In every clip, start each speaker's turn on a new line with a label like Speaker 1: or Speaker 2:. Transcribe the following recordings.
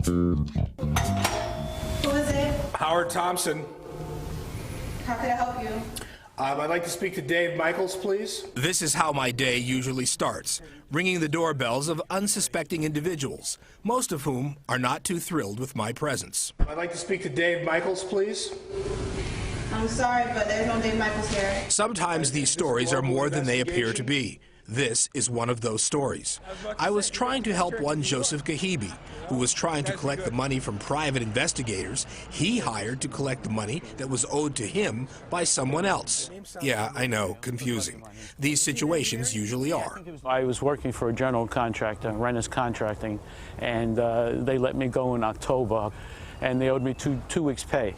Speaker 1: Who is it?
Speaker 2: Howard Thompson.
Speaker 1: How can I help you?
Speaker 2: I'd like to speak to Dave Michaels, please.
Speaker 3: This is how my day usually starts, ringing the doorbells of unsuspecting individuals, most of whom are not too thrilled with my presence.
Speaker 2: I'd like to speak to Dave Michaels, please.
Speaker 1: I'm sorry, but there's no Dave Michaels here.
Speaker 3: Sometimes these stories are more than they appear to be. This is one of those stories. I was trying to help one Joseph Gahibi, who was trying to collect the money from private investigators he hired to collect the money that was owed to him by someone else. Yeah, I know, confusing. These situations usually are.
Speaker 4: I was working for a general contractor, Rennis Contracting, and they let me go in October, and they owed me two weeks' pay.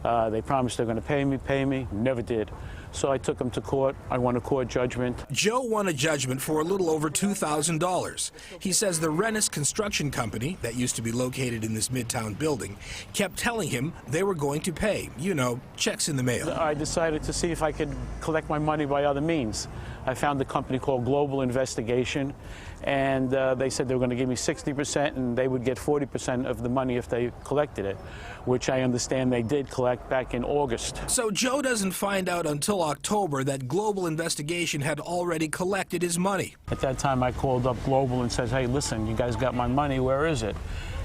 Speaker 4: They promised they're going to pay me, never did. So I took them to court. I won a court judgment.
Speaker 3: Joe won a judgment for a little over $2,000. He says the Rennis Construction Company, that used to be located in this Midtown building, kept telling him they were going to pay. You know, checks in the mail.
Speaker 4: I decided to see if I could collect my money by other means. I found a company called Global Investigation, and they said they were going to give me 60% and they would get 40% of the money if they collected it, which I understand they did collect back in August.
Speaker 3: So Joe doesn't find out until October that Global Investigation had already collected his money.
Speaker 4: At that time I called up Global and said, hey, listen, you guys got my money, where is it?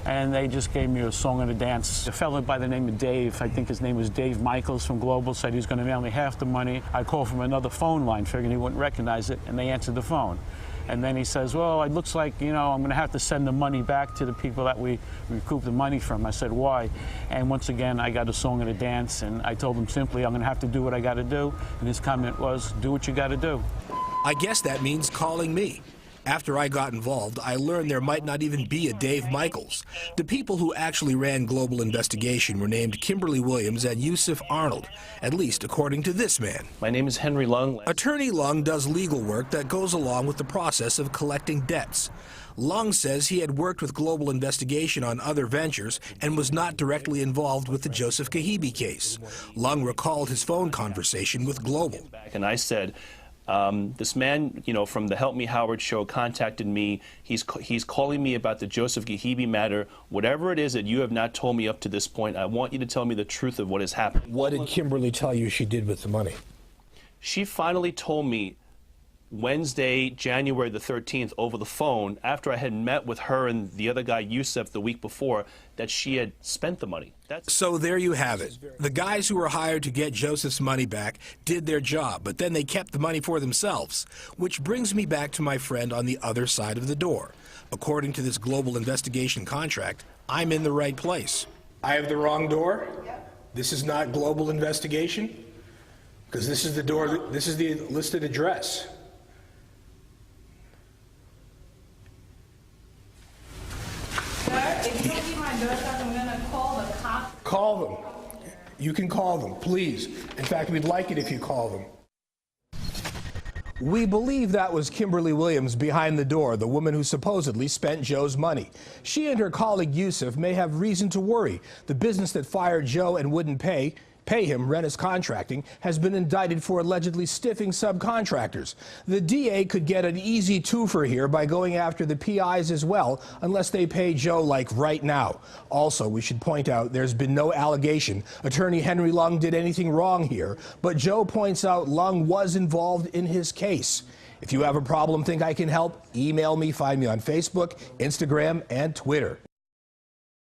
Speaker 4: And they just gave me a song and a dance. A fellow by the name of Dave, I think his name was Dave Michaels from Global, said he was going to mail me half the money. I called from another phone line, figuring he wouldn't recognize it, and they answered the phone. And then he says, well, it looks like, you know, I'm going to have to send the money back to the people that we recouped the money from. I said, why? And once again, I got a song and a dance, and I told him simply, I'm going to have to do what I got to do. And his comment was, do what you got to do.
Speaker 3: I guess that means calling me. After I got involved, I learned there might not even be a Dave Michaels. The people who actually ran Global Investigation were named Kimberly Williams and Yusuf Arnold, at least according to this man.
Speaker 5: My name is Henry Lung.
Speaker 3: Attorney Lung does legal work that goes along with the process of collecting debts. Lung says he had worked with Global Investigation on other ventures and was not directly involved with the Joseph Gahibi case. Lung recalled his phone conversation with Global.
Speaker 5: And I said, this man, you know, from the Help Me Howard show contacted me. He's calling me about the Joseph Gahibi matter. Whatever it is that you have not told me up to this point, I want you to tell me the truth of what has happened.
Speaker 2: What did Kimberly tell you she did with the money?
Speaker 5: She finally told me Wednesday, January the 13th, over the phone, after I had met with her and the other guy, Yusuf, the week before, that she had spent the money.
Speaker 3: So there you have it. The guys who were hired to get Joseph's money back did their job, but then they kept the money for themselves. Which brings me back to my friend on the other side of the door. According to this Global Investigation contract, I'm in the right place.
Speaker 2: I have the wrong door? This is not Global Investigation? Because this is the door, this is the listed address.
Speaker 1: If you don't keep my door shut, I'm gonna call the cops.
Speaker 2: Call them. You can call them, please. In fact, we'd like it if you call them. We believe that was Kimberly Williams behind the door, the woman who supposedly spent Joe's money. She and her colleague Yusuf may have reason to worry. The business that fired Joe and wouldn't pay him, Rennis Contracting, has been indicted for allegedly stiffing subcontractors. The DA could get an easy twofer here by going after the PIs as well, unless they pay Joe like right now. Also, we should point out there's been no allegation Attorney Henry Lung did anything wrong here, but Joe points out Lung was involved in his case. If you have a problem, think I can help, email me, find me on Facebook, Instagram, and Twitter.